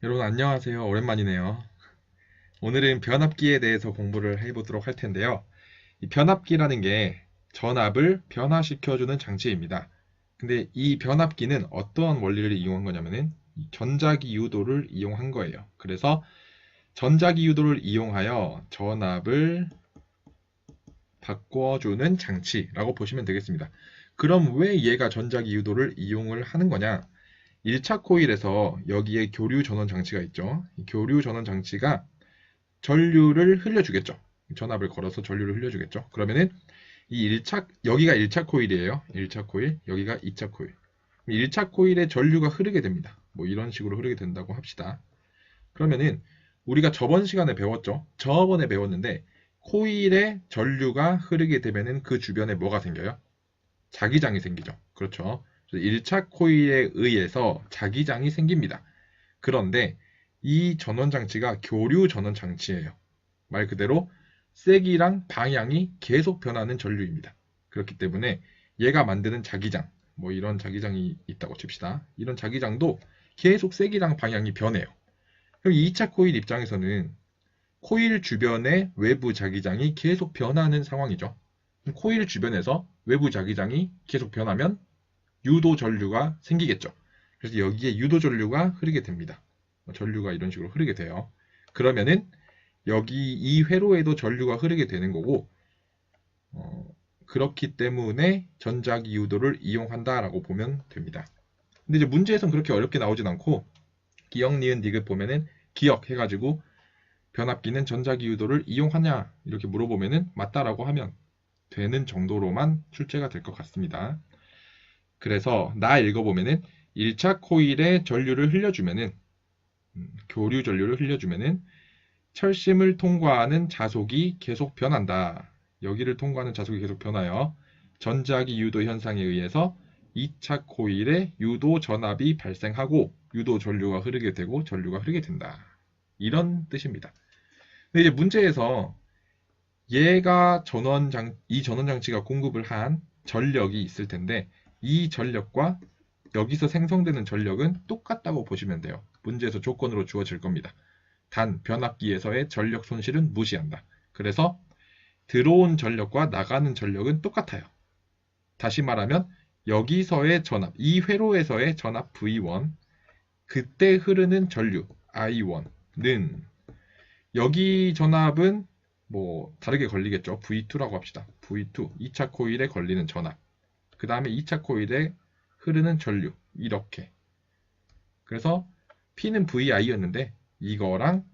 여러분 안녕하세요. 오랜만이네요. 오늘은 변압기에 대해서 공부를 해보도록 할 텐데요. 이 변압기라는 게 전압을 변화시켜주는 장치입니다. 근데 이 변압기는 어떠한 원리를 이용한 거냐면은 이 전자기 유도를 이용한 거예요. 그래서 전자기 유도를 이용하여 전압을 바꿔주는 장치라고 보시면 되겠습니다. 그럼 왜 얘가 전자기 유도를 이용을 하는 거냐? 1차 코일에서 여기에 교류 전원 장치가 있죠. 이 교류 전원 장치가 전류를 흘려주겠죠. 전압을 걸어서 전류를 흘려주겠죠. 그러면은 이 1차, 여기가 1차 코일이에요. 1차 코일, 여기가 2차 코일. 1차 코일에 전류가 흐르게 됩니다. 뭐 이런 식으로 흐르게 된다고 합시다. 그러면은 우리가 저번 시간에 배웠죠. 저번에 배웠는데 코일에 전류가 흐르게 되면은 그 주변에 뭐가 생겨요? 자기장이 생기죠. 그렇죠. 1차 코일에 의해서 자기장이 생깁니다. 그런데 이 전원 장치가 교류 전원 장치예요. 말 그대로 세기랑 방향이 계속 변하는 전류입니다. 그렇기 때문에 얘가 만드는 자기장, 뭐 이런 자기장이 있다고 칩시다. 이런 자기장도 계속 세기랑 방향이 변해요. 그럼 2차 코일 입장에서는 코일 주변의 외부 자기장이 계속 변하는 상황이죠. 코일 주변에서 외부 자기장이 계속 변하면 유도 전류가 생기겠죠. 그래서 여기에 유도 전류가 흐르게 됩니다. 전류가 이런 식으로 흐르게 돼요. 그러면은 여기 이 회로에도 전류가 흐르게 되는 거고, 그렇기 때문에 전자기 유도를 이용한다라고 보면 됩니다. 근데 이제 문제에선 그렇게 어렵게 나오진 않고, 기억, 니은, 디귿 보면은 기억 해가지고 변압기는 전자기 유도를 이용하냐 이렇게 물어보면은 맞다라고 하면 되는 정도로만 출제가 될 것 같습니다. 그래서 나 읽어보면은 1차 코일에 전류를 흘려주면은 교류 전류를 흘려주면은 철심을 통과하는 자속이 계속 변한다. 여기를 통과하는 자속이 계속 변하여 전자기 유도 현상에 의해서 2차 코일에 유도 전압이 발생하고 유도 전류가 흐르게 되고 전류가 흐르게 된다. 이런 뜻입니다. 근데 이제 문제에서 얘가 이 전원 장치가 공급을 한 전력이 있을 텐데 이 전력과 여기서 생성되는 전력은 똑같다고 보시면 돼요. 문제에서 조건으로 주어질 겁니다. 단 변압기에서의 전력 손실은 무시한다. 그래서 들어온 전력과 나가는 전력은 똑같아요. 다시 말하면 여기서의 전압, 이 회로에서의 전압 V1, 그때 흐르는 전류 I1는 여기 전압은 뭐 다르게 걸리겠죠. V2라고 합시다. V2, 2차 코일에 걸리는 전압. 그 다음에 2차 코일에 흐르는 전류. 이렇게. 그래서 P는 VI였는데 이거랑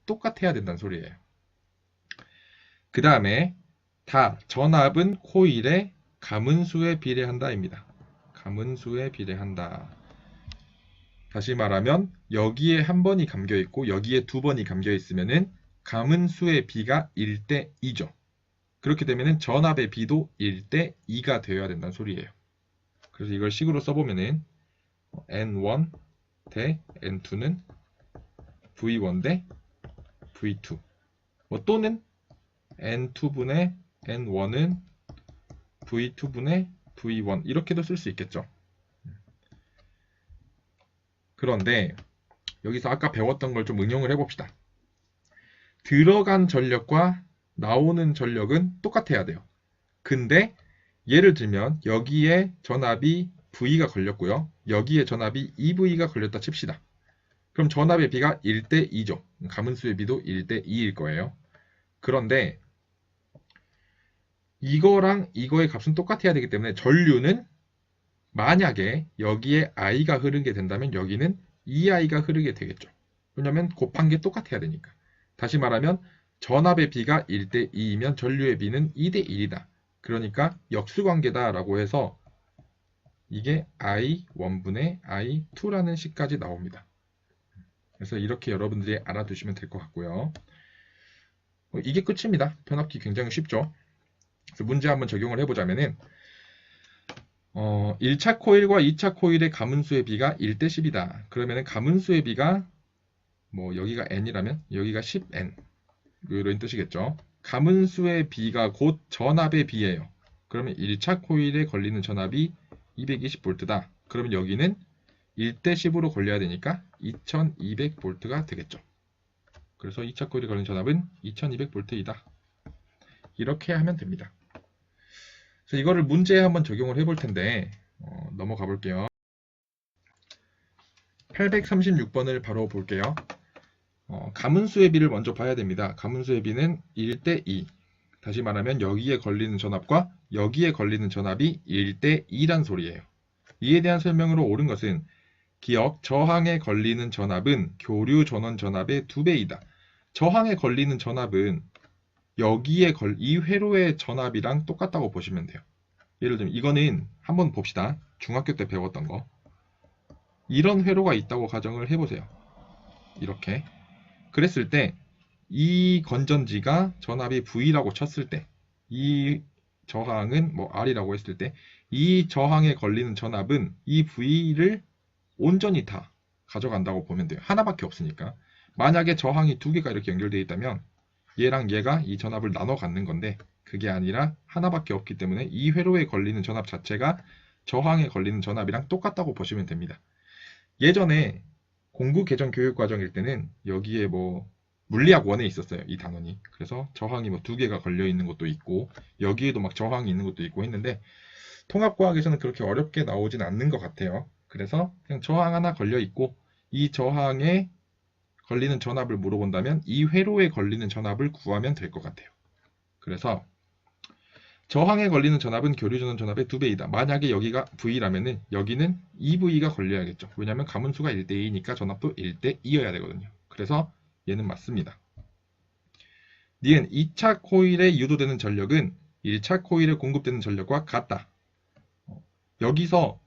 똑같아야 된다는 소리예요. 그 다음에 다 전압은 코일의 가문수에 비례한다입니다. 가문수에 비례한다. 다시 말하면 여기에 한 번이 감겨 있고 여기에 두 번이 감겨 있으면은 가문수의 비가 1대 2죠. 그렇게 되면은 전압의 비도 1대 2가 되어야 된다는 소리예요. 그래서 이걸 식으로 써보면은 N1 대 N2는 V1 대 V2. 뭐 또는 N2분의 N1은 V2분의 V1 이렇게도 쓸 수 있겠죠. 그런데 여기서 아까 배웠던 걸 좀 응용을 해봅시다. 들어간 전력과 나오는 전력은 똑같아야 돼요. 근데 예를 들면 여기에 전압이 V가 걸렸고요. 여기에 전압이 EV가 걸렸다 칩시다. 그럼 전압의 비가 1대 2죠. 가문수의 비도 1대 2일 거예요. 그런데 이거랑 이거의 값은 똑같아야 되기 때문에 전류는 만약에 여기에 I가 흐르게 된다면 여기는 EI가 흐르게 되겠죠. 왜냐하면 곱한 게 똑같아야 되니까. 다시 말하면 전압의 비가 1대 2이면 전류의 비는 2대 1이다. 그러니까 역수관계다라고 해서 이게 I1분의 I2라는 식까지 나옵니다. 그래서 이렇게 여러분들이 알아두시면 될 것 같고요. 이게 끝입니다. 변압기 굉장히 쉽죠. 그래서 문제 한번 적용을 해보자면은 1차 코일과 2차 코일의 가문수의 비가 1대 10이다. 그러면은 가문수의 비가 뭐 여기가 n이라면 여기가 10n 이런 뜻이겠죠. 가문수의 비가 곧 전압의 비예요. 그러면 1차 코일에 걸리는 전압이 220V다. 그러면 여기는 1대 10으로 걸려야 되니까 2200V가 되겠죠. 그래서 2차 코일에 걸린 전압은 2200V이다. 이렇게 하면 됩니다. 그래서 이거를 문제에 한번 적용을 해볼 텐데 넘어가 볼게요. 836번을 바로 볼게요. 가문수의 비를 먼저 봐야 됩니다. 가문수의 비는 1대 2. 다시 말하면 여기에 걸리는 전압과 여기에 걸리는 전압이 1대 2란 소리예요. 이에 대한 설명으로 옳은 것은 기억, 저항에 걸리는 전압은 교류 전원 전압의 2배이다. 저항에 걸리는 전압은 이 회로의 전압이랑 똑같다고 보시면 돼요. 예를 들면 이거는 한번 봅시다. 중학교 때 배웠던 거. 이런 회로가 있다고 가정을 해보세요. 이렇게. 그랬을 때 이 건전지가 전압이 V라고 쳤을 때 이 저항은 뭐 R이라고 했을 때 이 저항에 걸리는 전압은 이 V를 온전히 다 가져간다고 보면 돼요. 하나밖에 없으니까. 만약에 저항이 두 개가 이렇게 연결되어 있다면 얘랑 얘가 이 전압을 나눠 갖는 건데 그게 아니라 하나밖에 없기 때문에 이 회로에 걸리는 전압 자체가 저항에 걸리는 전압이랑 똑같다고 보시면 됩니다. 예전에 공구 개정 교육 과정일 때는 여기에 뭐 물리학 1에 있었어요. 이 단원이. 그래서 저항이 뭐 두 개가 걸려 있는 것도 있고 여기에도 막 저항이 있는 것도 있고 했는데 통합과학에서는 그렇게 어렵게 나오진 않는 것 같아요. 그래서 그냥 저항 하나 걸려 있고 이 저항에 걸리는 전압을 물어본다면 이 회로에 걸리는 전압을 구하면 될 것 같아요. 그래서 저항에 걸리는 전압은 교류전원 전압의 2배이다. 만약에 여기가 V라면은 여기는 2V가 걸려야겠죠. 왜냐하면 가문수가 1대 2니까 전압도 1대 2여야 되거든요. 그래서 얘는 맞습니다. 니은 2차 코일에 유도되는 전력은 1차 코일에 공급되는 전력과 같다. 여기서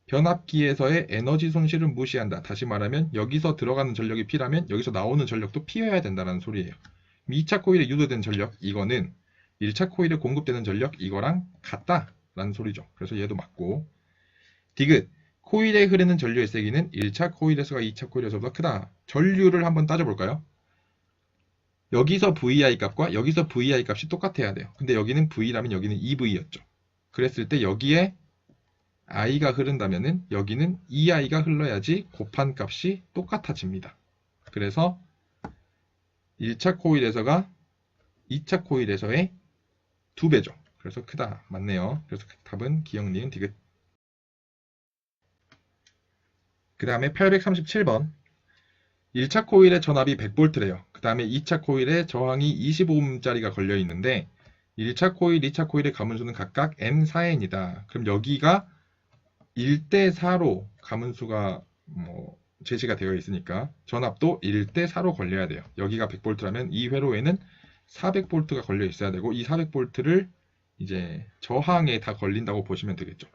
변압기에서의 에너지 손실을 무시한다. 다시 말하면 여기서 들어가는 전력이 P라면 여기서 나오는 전력도 P여야 된다는 소리예요. 2차 코일에 유도된 전력 이거는 1차 코일에 공급되는 전력 이거랑 같다라는 소리죠. 그래서 얘도 맞고 디귿 코일에 흐르는 전류의 세기는 1차 코일에서가 2차 코일에서보다 크다. 전류를 한번 따져볼까요? 여기서 VI 값과 여기서 VI 값이 똑같아야 돼요. 근데 여기는 V라면 여기는 2V였죠. 그랬을 때 여기에 I가 흐른다면은 여기는 2I가 흘러야지 곱한 값이 똑같아집니다. 그래서 1차 코일에서가 2차 코일에서의 2배죠. 그래서 크다. 맞네요. 그래서 답은 기억, 니은, 디귿. 그 다음에 837번. 1차 코일의 전압이 100V래요. 그 다음에 2차 코일에 저항이 25ohm짜리가 걸려 있는데 1차 코일, 2차 코일의 가문수는 각각 N4N이다. 그럼 여기가 1대 4로 가문수가 제시가 되어 있으니까 전압도 1대 4로 걸려야 돼요. 여기가 100V라면 이 회로에는 400V가 걸려 있어야 되고 이 400V를 이제 저항에 다 걸린다고 보시면 되겠죠.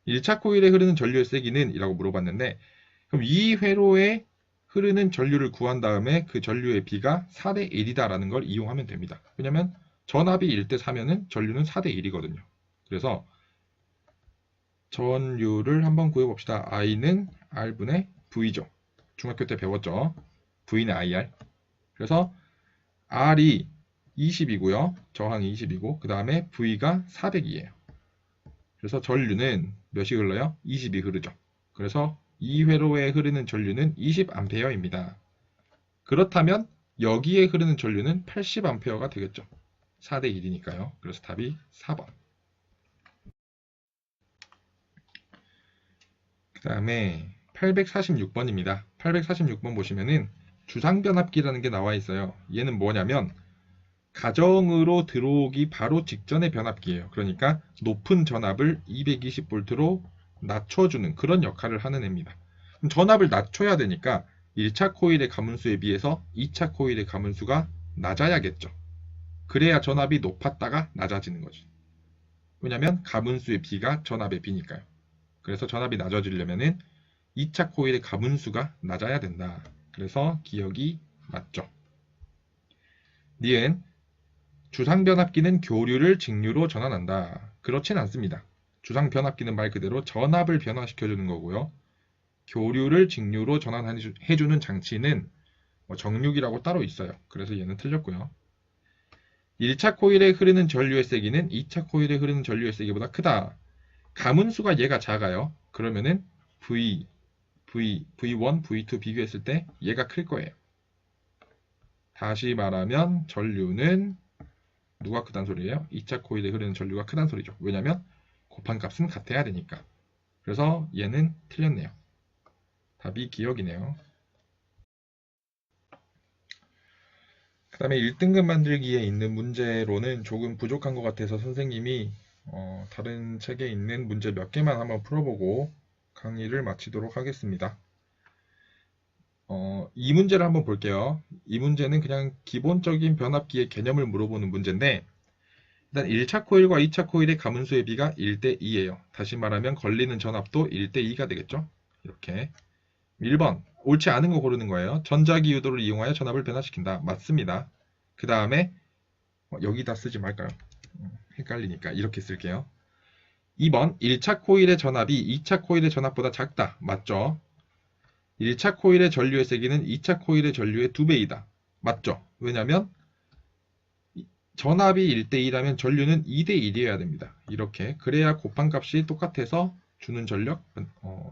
1차 코일에 흐르는 전류의 세기는 이라고 물어봤는데 그럼 이 회로에 흐르는 전류를 구한 다음에 그 전류의 비가 4대 1이다 라는 걸 이용하면 됩니다. 왜냐면 전압이 1대 4면은 전류는 4대 1이거든요. 그래서 전류를 한번 구해봅시다. I는 R분의 V죠. 중학교 때 배웠죠. V는 IR. 그래서 R이 20이고요. 저항이 20이고 그 다음에 V가 400이에요. 그래서 전류는 몇이 흘러요? 20이 흐르죠. 그래서 이 회로에 흐르는 전류는 20A입니다. 그렇다면 여기에 흐르는 전류는 80A가 되겠죠. 4대 1이니까요. 그래서 답이 4번. 그 다음에 846번입니다. 846번 보시면은 주상변압기라는 게 나와 있어요. 얘는 뭐냐면 가정으로 들어오기 바로 직전의 변압기예요. 그러니까 높은 전압을 220V로 낮춰주는 그런 역할을 하는 애입니다. 그럼 전압을 낮춰야 되니까 1차 코일의 가문수에 비해서 2차 코일의 가문수가 낮아야겠죠. 그래야 전압이 높았다가 낮아지는 거죠. 왜냐면 가문수의 B가 전압의 B니까요. 그래서 전압이 낮아지려면은 2차 코일의 가문수가 낮아야 된다. 그래서 기억이 맞죠. 니은 주상변압기는 교류를 직류로 전환한다. 그렇진 않습니다. 주상변압기는 말 그대로 전압을 변화시켜주는 거고요. 교류를 직류로 전환해주는 장치는 정육이라고 따로 있어요. 그래서 얘는 틀렸고요. 1차 코일에 흐르는 전류의 세기는 2차 코일에 흐르는 전류의 세기보다 크다. 가문수가 얘가 작아요. 그러면은 V1, V2 비교했을 때 얘가 클 거예요. 다시 말하면 전류는 누가 크단 소리예요? 2차 코일에 흐르는 전류가 크단 소리죠. 왜냐면 곱한 값은 같아야 되니까. 그래서 얘는 틀렸네요. 답이 기억이네요. 그 다음에 1등급 만들기에 있는 문제로는 조금 부족한 것 같아서 선생님이 다른 책에 있는 문제 몇 개만 한번 풀어보고 강의를 마치도록 하겠습니다. 이 문제를 한번 볼게요. 이 문제는 그냥 기본적인 변압기의 개념을 물어보는 문제인데 일단 1차 코일과 2차 코일의 가문수의 비가 1대2예요. 다시 말하면 걸리는 전압도 1대2가 되겠죠. 이렇게 1번 옳지 않은 거 고르는 거예요. 전자기 유도를 이용하여 전압을 변화시킨다. 맞습니다. 그 다음에 여기다 쓰지 말까요? 헷갈리니까 이렇게 쓸게요. 2번 1차 코일의 전압이 2차 코일의 전압보다 작다. 맞죠? 1차 코일의 전류의 세기는 2차 코일의 전류의 2배이다. 맞죠? 왜냐면 전압이 1대2라면 전류는 2대1이어야 됩니다. 이렇게 그래야 곱한 값이 똑같아서 주는 전력,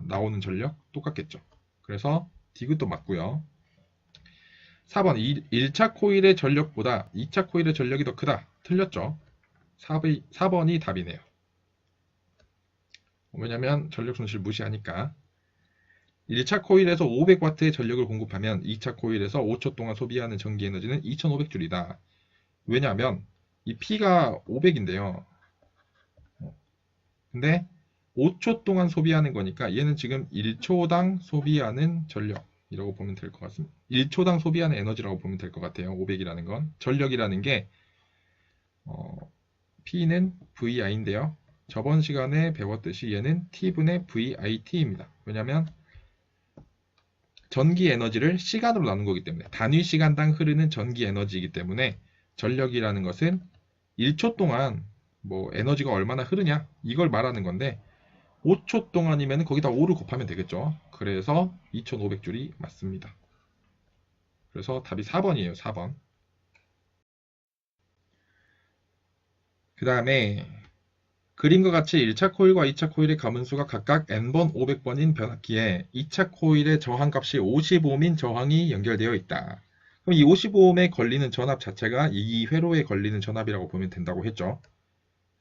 나오는 전력 똑같겠죠. 그래서 디귿도 맞고요. 4번 1차 코일의 전력보다 2차 코일의 전력이 더 크다. 틀렸죠. 4번이 답이네요. 왜냐면 전력 손실 무시하니까. 1차 코일에서 500W의 전력을 공급하면 2차 코일에서 5초 동안 소비하는 전기 에너지는 2500J이다. 왜냐하면 이 P가 500인데요. 근데 5초 동안 소비하는 거니까 얘는 지금 1초당 소비하는 전력이라고 보면 될 것 같습니다. 1초당 소비하는 에너지라고 보면 될 것 같아요. 500이라는 건. 전력이라는 게 P는 VI인데요. 저번 시간에 배웠듯이 얘는 T분의 VIT입니다. 왜냐하면 전기 에너지를 시간으로 나눈 거기 때문에 단위 시간당 흐르는 전기 에너지이기 때문에 전력이라는 것은 1초 동안 뭐 에너지가 얼마나 흐르냐 이걸 말하는 건데 5초 동안이면 거기다 5를 곱하면 되겠죠. 그래서 2500줄이 맞습니다. 그래서 답이 4번이에요. 4번. 그 다음에 그림과 같이 1차 코일과 2차 코일의 가문수가 각각 n번 500번인 변압기에 2차 코일의 저항값이 55옴인 저항이 연결되어 있다. 그럼 이 55옴에 걸리는 전압 자체가 이 회로에 걸리는 전압이라고 보면 된다고 했죠.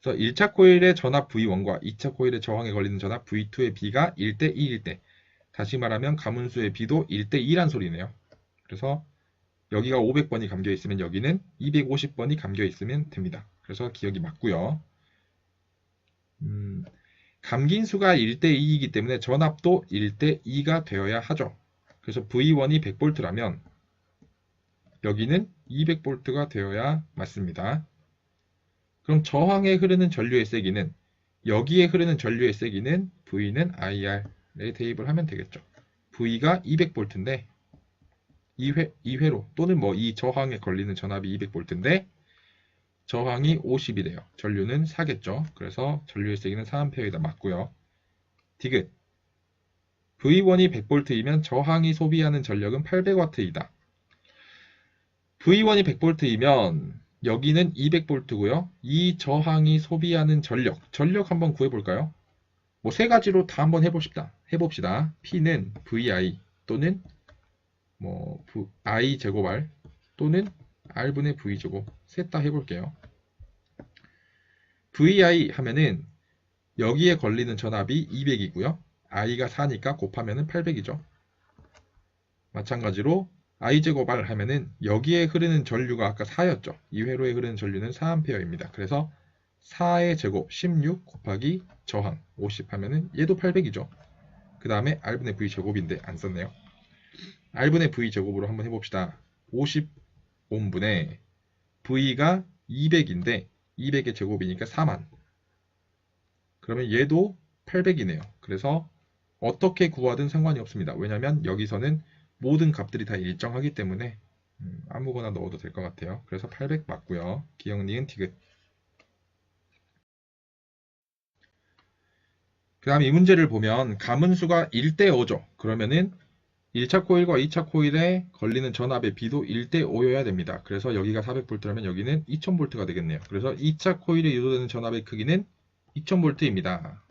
그래서 1차 코일의 전압 V1과 2차 코일의 저항에 걸리는 전압 V2의 비가 1대2일 때 다시 말하면 가문수의 비도 1대2란 소리네요. 그래서 여기가 500번이 감겨 있으면 여기는 250번이 감겨 있으면 됩니다. 그래서 기억이 맞고요. 감긴 수가 1대2이기 때문에 전압도 1대2가 되어야 하죠. 그래서 V1이 100V라면 여기는 200V가 되어야 맞습니다. 그럼 저항에 흐르는 전류의 세기는 여기에 흐르는 전류의 세기는 V는 IR에 대입을 하면 되겠죠. V가 200V인데 이 회로 또는 뭐 이 저항에 걸리는 전압이 200V인데 저항이 50이래요. 전류는 4겠죠. 그래서 전류의 세기는 4A이다. 맞고요. 디귿 V1이 100V이면 저항이 소비하는 전력은 800W이다. V1이 100V이면 여기는 200V고요. 이 저항이 소비하는 전력 한번 구해볼까요? 뭐 세 가지로 다 한번 해봅시다. P는 VI 또는 뭐 I 제곱 R 또는 R분의 V 제곱 셋 다 해볼게요. VI 하면은 여기에 걸리는 전압이 200이고요. I가 4니까 곱하면은 800이죠. 마찬가지로 I제곱 R 하면은 여기에 흐르는 전류가 아까 4였죠. 이 회로에 흐르는 전류는 4A입니다. 그래서 4의 제곱 16 곱하기 저항 50 하면은 얘도 800이죠. 그 다음에 R분의 V 제곱인데 안 썼네요. R분의 V 제곱으로 한번 해봅시다. 50옴분의 V가 200인데 200의 제곱이니까 4만. 그러면 얘도 800이네요. 그래서 어떻게 구하든 상관이 없습니다. 왜냐하면 여기서는 모든 값들이 다 일정하기 때문에 아무거나 넣어도 될 것 같아요. 그래서 800 맞고요. 기억 니은 디귿. 그 다음 이 문제를 보면 가문수가 1대5죠. 그러면은 1차 코일과 2차 코일에 걸리는 전압의 비도 1대5여야 됩니다. 그래서 여기가 400V라면 여기는 2000V가 되겠네요. 그래서 2차 코일에 유도되는 전압의 크기는 2000V입니다.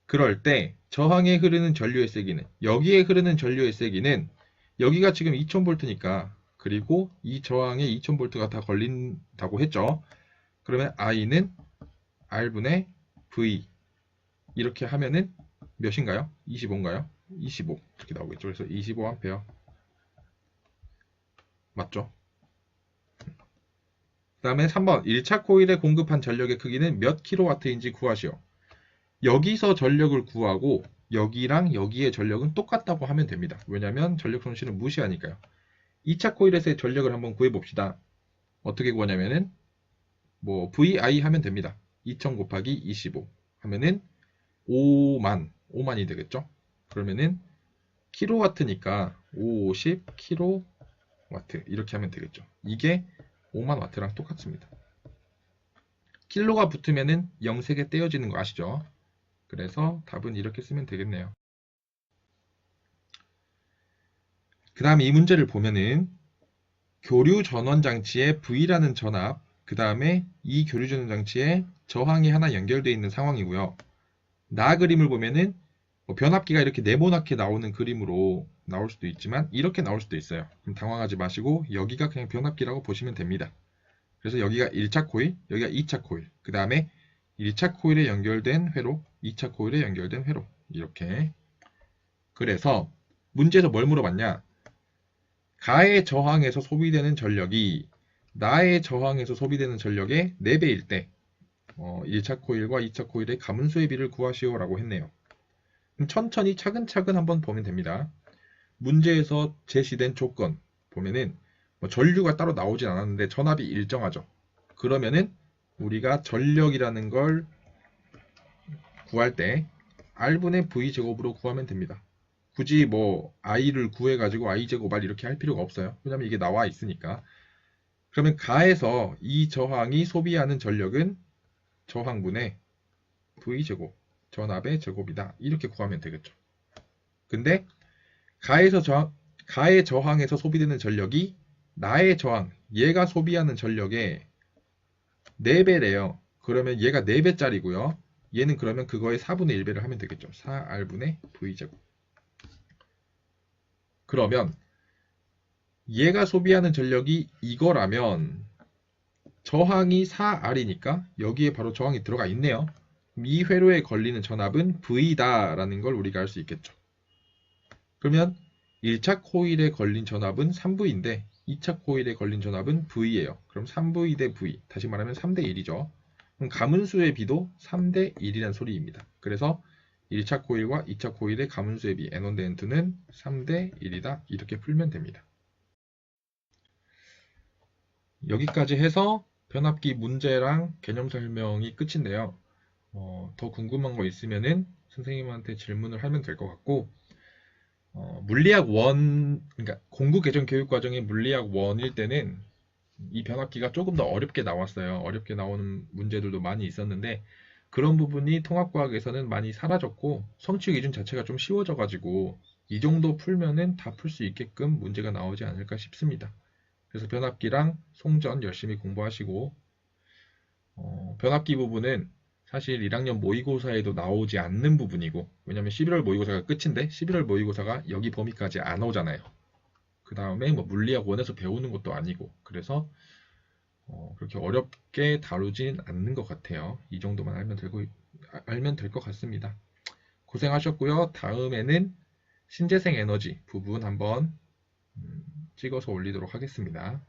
그럴 때 저항에 흐르는 전류의 세기는, 여기에 흐르는 전류의 세기는 여기가 지금 2000V니까, 그리고 이 저항에 2000V가 다 걸린다고 했죠. 그러면 I는 R분의 V, 이렇게 하면은 몇인가요? 25인가요? 25 이렇게 나오겠죠. 그래서 25A 맞죠? 그 다음에 3번 1차 코일에 공급한 전력의 크기는 몇 킬로와트인지 구하시오. 여기서 전력을 구하고 여기랑 여기의 전력은 똑같다고 하면 됩니다. 왜냐하면 전력 손실은 무시하니까요. 2차 코일에서의 전력을 한번 구해봅시다. 어떻게 구하냐면은 뭐 VI 하면 됩니다. 2000 곱하기 25 하면은 5만이 되겠죠. 그러면은 킬로와트니까 50 킬로와트 이렇게 하면 되겠죠. 이게 5만 와트랑 똑같습니다. 킬로가 붙으면은 0 3개 떼어지는 거 아시죠? 그래서 답은 이렇게 쓰면 되겠네요. 그 다음에 이 문제를 보면은 교류 전원 장치에 V라는 전압, 그 다음에 이 교류 전원 장치에 저항이 하나 연결되어 있는 상황이고요. 나 그림을 보면은 뭐 변압기가 이렇게 네모나게 나오는 그림으로 나올 수도 있지만 이렇게 나올 수도 있어요. 그럼 당황하지 마시고 여기가 그냥 변압기라고 보시면 됩니다. 그래서 여기가 1차 코일, 여기가 2차 코일, 그 다음에 1차 코일에 연결된 회로, 2차 코일에 연결된 회로, 이렇게. 그래서 문제에서 뭘 물어봤냐? 가의 저항에서 소비되는 전력이 나의 저항에서 소비되는 전력의 4배일 때 1차 코일과 2차 코일의 가문수의 비를 구하시오 라고 했네요. 그럼 천천히 차근차근 한번 보면 됩니다. 문제에서 제시된 조건 보면은 뭐 전류가 따로 나오진 않았는데 전압이 일정하죠. 그러면은 우리가 전력이라는 걸 구할 때 R분의 V제곱으로 구하면 됩니다. 굳이 뭐 I를 구해가지고 I제곱 R 이렇게 할 필요가 없어요. 왜냐면 이게 나와 있으니까. 그러면 가에서 이 저항이 소비하는 전력은 저항분의 V제곱, 전압의 제곱이다. 이렇게 구하면 되겠죠. 근데 가의 저항에서 소비되는 전력이 나의 저항, 얘가 소비하는 전력의 4배래요. 그러면 얘가 4배짜리고요. 얘는 그러면 그거의 4분의 1배를 하면 되겠죠. 4R분의 V제곱. 그러면 얘가 소비하는 전력이 이거라면 저항이 4R이니까 여기에 바로 저항이 들어가 있네요. 이 회로에 걸리는 전압은 V다라는 걸 우리가 알 수 있겠죠. 그러면 1차 코일에 걸린 전압은 3V인데 2차 코일에 걸린 전압은 V예요. 그럼 3V 대 V, 다시 말하면 3대 1이죠. 그럼 가문수의 비도 3대 1이란 소리입니다. 그래서 1차 코일과 2차 코일의 가문수의 비 N1 대 N2는 3대 1이다. 이렇게 풀면 됩니다. 여기까지 해서 변압기 문제랑 개념 설명이 끝인데요. 더 궁금한 거 있으면은 선생님한테 질문을 하면 될 것 같고, 물리학 1, 그러니까 공구 개정 교육 과정의 물리학 1일 때는 이 변압기가 조금 더 어렵게 나왔어요. 어렵게 나오는 문제들도 많이 있었는데 그런 부분이 통합과학에서는 많이 사라졌고 성취 기준 자체가 좀 쉬워져가지고 이 정도 풀면은 다 풀 수 있게끔 문제가 나오지 않을까 싶습니다. 그래서 변압기랑 송전 열심히 공부하시고 변압기 부분은 사실 1학년 모의고사에도 나오지 않는 부분이고 왜냐면 11월 모의고사가 끝인데 11월 모의고사가 여기 범위까지 안 오잖아요. 그 다음에 뭐 물리학 원에서 배우는 것도 아니고 그래서 그렇게 어렵게 다루진 않는 것 같아요. 이 정도만 알면 될 것 같습니다. 고생하셨고요. 다음에는 신재생 에너지 부분 한번 찍어서 올리도록 하겠습니다.